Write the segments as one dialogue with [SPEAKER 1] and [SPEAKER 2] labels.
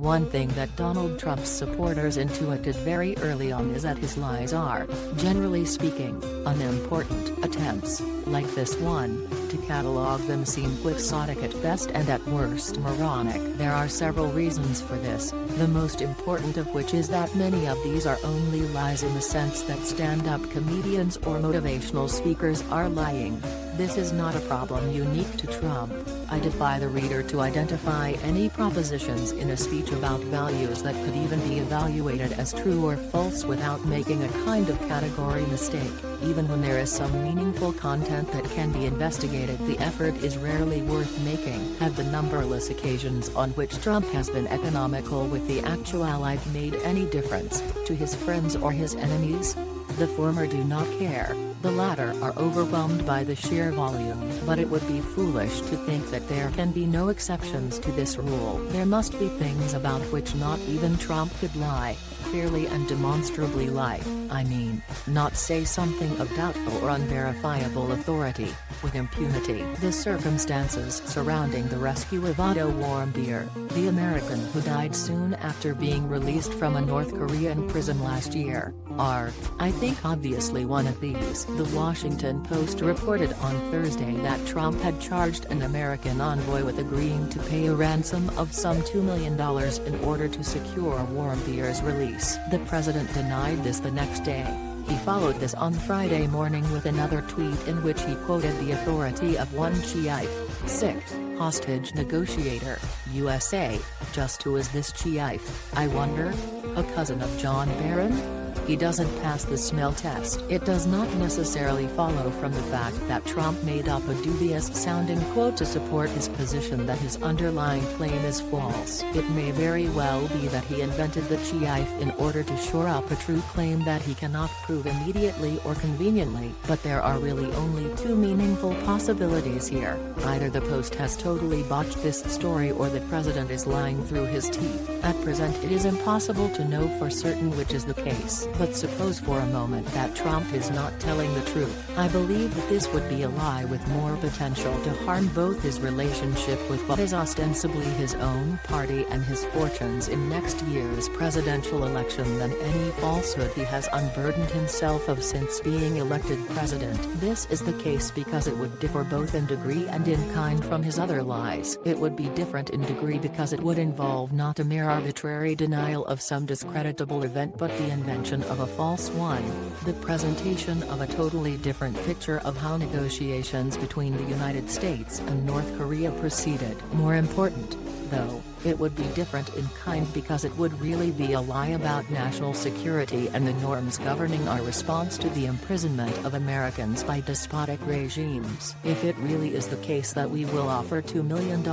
[SPEAKER 1] One thing that Donald Trump's supporters intuited very early on is that his lies are, generally speaking, unimportant. Attempts, like this one, to catalog them seem quixotic at best and at worst moronic. There are several reasons for this, the most important of which is that many of these are only lies in the sense that stand-up comedians or motivational speakers are lying. This is not a problem unique to Trump. I defy the reader to identify any propositions in a speech about values that could even be evaluated as true or false without making a kind of category mistake. Even when there is some meaningful content that can be investigated, the effort is rarely worth making. Have the numberless occasions on which Trump has been economical with the actual life made any difference to his friends or his enemies? The former do not care, the latter are overwhelmed by the sheer volume. But it would be foolish to think that there can be no exceptions to this rule. There must be things about which not even Trump could lie, clearly and demonstrably lie, I mean, not say something of doubtful or unverifiable authority, with impunity. The circumstances surrounding the rescue of Otto Warmbier, the American who died soon after being released from a North Korean prison last year, are, I think, obviously one of these. The Washington Post reported on Thursday that Trump had charged an American envoy with agreeing to pay a ransom of some $2 million in order to secure Warmbier's release. The president denied this the next day. He followed this on Friday morning with another tweet in which he quoted the authority of one Chief, sick, hostage negotiator, USA, just who is this Chief, I wonder? A cousin of John Barron? He doesn't pass the smell test. It does not necessarily follow from the fact that Trump made up a dubious-sounding quote to support his position that his underlying claim is false. It may very well be that he invented the Chief in order to shore up a true claim that he cannot prove immediately or conveniently. But there are really only two meaningful possibilities here. Either the Post has totally botched this story or the president is lying through his teeth. At present it is impossible to know for certain which is the case. But suppose for a moment that Trump is not telling the truth. I believe that this would be a lie with more potential to harm both his relationship with what is ostensibly his own party and his fortunes in next year's presidential election than any falsehood he has unburdened himself of since being elected president. This is the case because it would differ both in degree and in kind from his other lies. It would be different in degree because it would involve not a mere arbitrary denial of some discreditable event but the invention of a false one, the presentation of a totally different picture of how negotiations between the United States and North Korea proceeded. More important, though, it would be different in kind because it would really be a lie about national security and the norms governing our response to the imprisonment of Americans by despotic regimes. If it really is the case that we will offer $2 million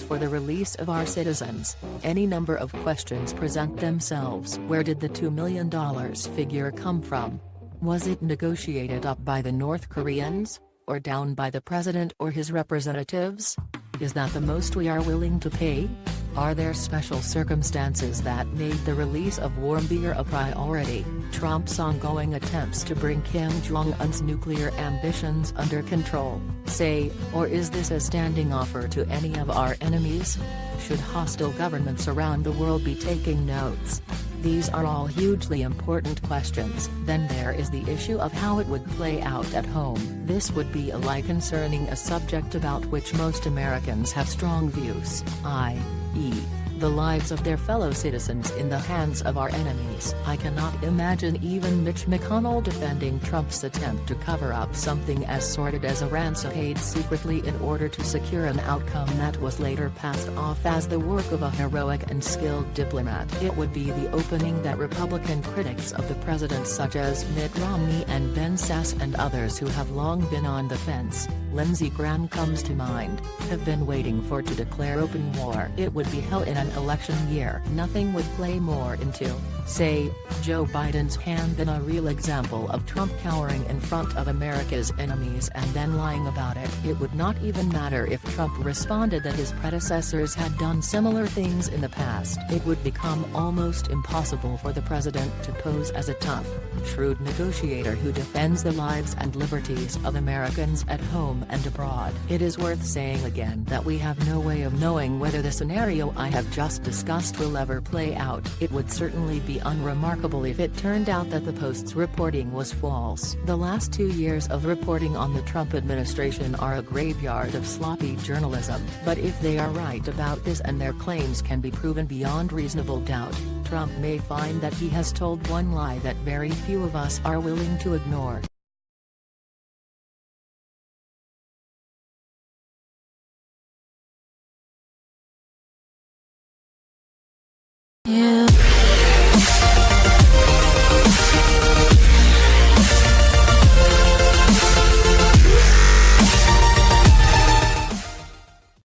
[SPEAKER 1] for the release of our citizens, any number of questions present themselves. Where did the $2 million figure come from? Was it negotiated up by the North Koreans, or down by the president or his representatives? Is that the most we are willing to pay? Are there special circumstances that made the release of Warmbier a priority? Trump's ongoing attempts to bring Kim Jong-un's nuclear ambitions under control, say, or is this a standing offer to any of our enemies? Should hostile governments around the world be taking notes? These are all hugely important questions. Then there is the issue of how it would play out at home. This would be a lie concerning a subject about which most Americans have strong views, i.e., the lives of their fellow citizens in the hands of our enemies. I cannot imagine even Mitch McConnell defending Trump's attempt to cover up something as sordid as a ransom paid secretly in order to secure an outcome that was later passed off as the work of a heroic and skilled diplomat. It would be the opening that Republican critics of the president such as Mitt Romney and Ben Sasse and others who have long been on the fence, Lindsey Graham comes to mind, have been waiting for to declare open war. It would be hell in an election year. Nothing would play more into, say, Joe Biden's hand than a real example of Trump cowering in front of America's enemies and then lying about it. It would not even matter if Trump responded that his predecessors had done similar things in the past. It would become almost impossible for the president to pose as a tough, shrewd negotiator who defends the lives and liberties of Americans at home and abroad. It is worth saying again that we have no way of knowing whether the scenario I have just discussed will ever play out. It would certainly be unremarkable if it turned out that the Post's reporting was false. The last 2 years of reporting on the Trump administration are a graveyard of sloppy journalism. But if they are right about this and their claims can be proven beyond reasonable doubt, Trump may find that he has told one lie that very few of us are willing to ignore.